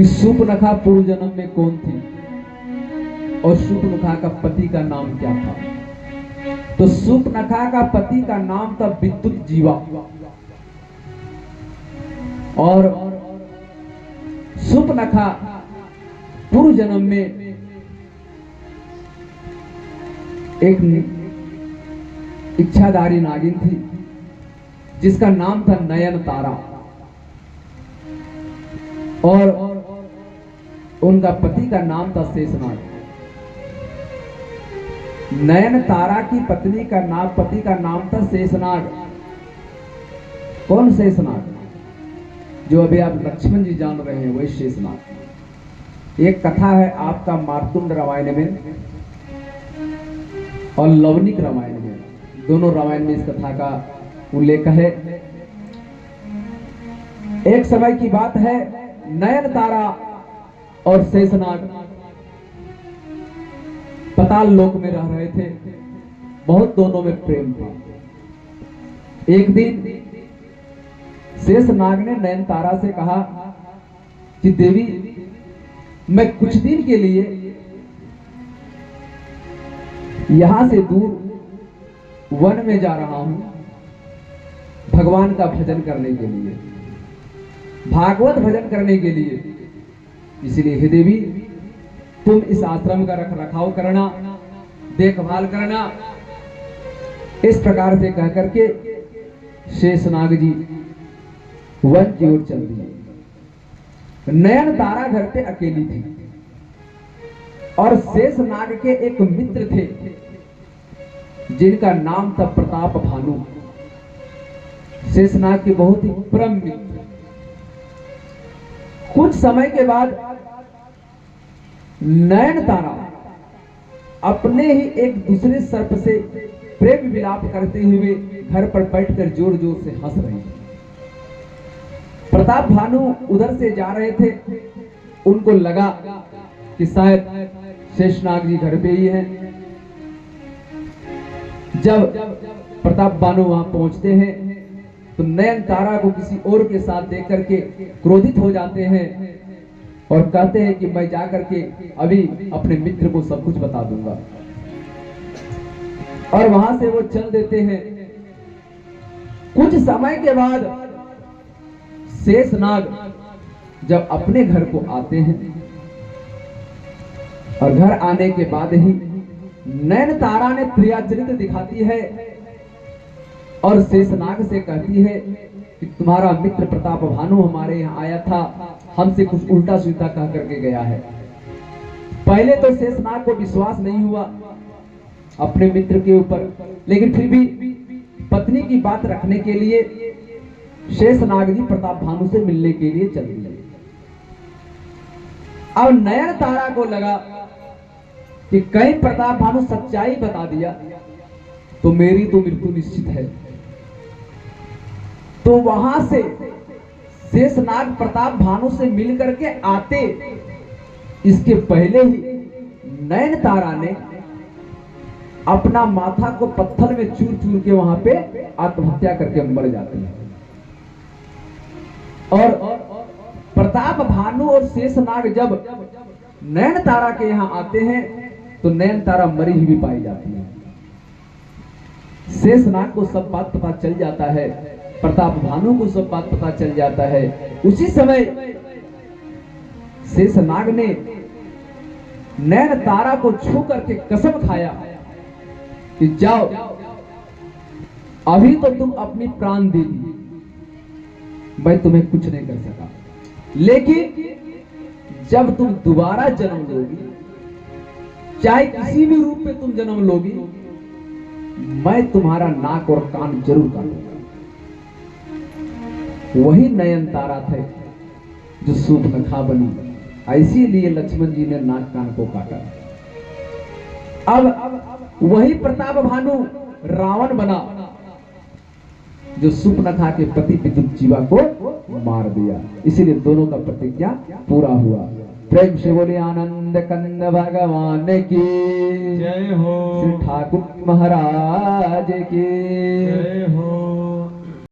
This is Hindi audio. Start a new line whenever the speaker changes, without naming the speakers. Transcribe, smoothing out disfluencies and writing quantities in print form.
कि सूर्पनखा पूर्व जन्म में कौन थी और सूर्पनखा का पति का नाम क्या था। तो सूर्पनखा का पति का नाम था विद्युत जीवा और सूर्पनखा पूर्व जन्म में एक इच्छाधारी नागिन थी जिसका नाम था नयनतारा और उनका पति का नाम था शेषनाग। नयनतारा की पत्नी का नाम पति का नाम था शेषनाग। कौन शेषनाग? जो अभी आप लक्ष्मण जी जान रहे हैं वही शेषनाग। एक कथा है आपका मार्तंड रामायण में और लवनिक रामायण में, दोनों रामायण में इस कथा का उल्लेख है। एक समय की बात है, नयनतारा और शेषनाग पाताल लोक में रह रहे थे। बहुत दोनों में प्रेम था। एक दिन शेषनाग ने नयनतारा से कहा कि देवी, मैं कुछ दिन के लिए यहां से दूर वन में जा रहा हूं भगवान का भजन करने के लिए, भागवत भजन करने के लिए। इसलिए हे देवी, तुम इस आश्रम का रख रखाव करना, देखभाल करना। इस प्रकार से कह करके शेषनाग जी वन की ओर चल दिए। नयनतारा घर पे अकेली थी और शेषनाग के एक मित्र थे जिनका नाम था प्रताप भानु। शेषनाग के बहुत ही परम मित्र। कुछ समय के बाद नयनतारा अपने ही एक दूसरे सर्प से प्रेम विलाप करते हुए घर पर बैठकर जोर जोर से हंस रही थी। प्रताप भानु उधर से जा रहे थे, उनको लगा कि शायद शेषनाग जी घर पे ही हैं। जब प्रताप भानु वहां पहुंचते हैं तो नयनतारा को किसी और के साथ देख करके क्रोधित हो जाते हैं और कहते हैं कि मैं जाकर के अभी अपने मित्र को सब कुछ बता दूंगा। और वहां से वो चल देते हैं। कुछ समय के बाद शेषनाग जब अपने घर को आते हैं और घर आने के बाद ही नयनतारा ने प्रियाचरित्र दिखाती है और शेषनाग से कहती है कि तुम्हारा मित्र प्रताप भानु हमारे यहाँ आया था, हमसे कुछ उल्टा सीधा कह करके गया है। पहले तो शेषनाग को विश्वास नहीं हुआ अपने मित्र के ऊपर, लेकिन फिर भी पत्नी की बात रखने के लिए शेषनाग जी प्रताप भानु से मिलने के लिए चल दिए। अब नयनतारा को लगा कि कहीं प्रताप भानु सच्चाई बता दिया तो मेरी तो मृत्यु निश्चित है। तो वहां से शेषनाग प्रताप भानु से मिल करके आते, इसके पहले ही नयनतारा ने अपना माथा को पत्थर में चूर चूर के वहां पे आत्महत्या करके मर जाती है। और प्रताप भानु और शेषनाग जब नयनतारा के यहां आते हैं तो नयनतारा मरी हुई पाई जाती है। शेषनाग को सब बात पता चल जाता है, प्रताप भानु को सब बात पता चल जाता है। उसी समय शेषनाग ने नयनतारा को छू करके कसम खाया कि जाओ, अभी तो तुम अपनी प्राण दे दी, मैं तुम्हें कुछ नहीं कर सका, लेकिन जब तुम दोबारा जन्म लोगी, चाहे किसी भी रूप में तुम जन्म लोगी, मैं तुम्हारा नाक और कान जरूर काटूंगा। वही नयनतारा थे जो सूर्पनखा बनी, इसीलिए लक्ष्मण जी ने नाक कान को काटा। अब वही प्रताप भानु रावण बना जो सूर्पनखा के पति विद्युत जीवा को मार दिया। इसीलिए दोनों का प्रतिज्ञा पूरा हुआ। प्रेम से बोले आनंद कंद भगवान की
जय हो,
श्री ठाकुर महाराज की
जय हो।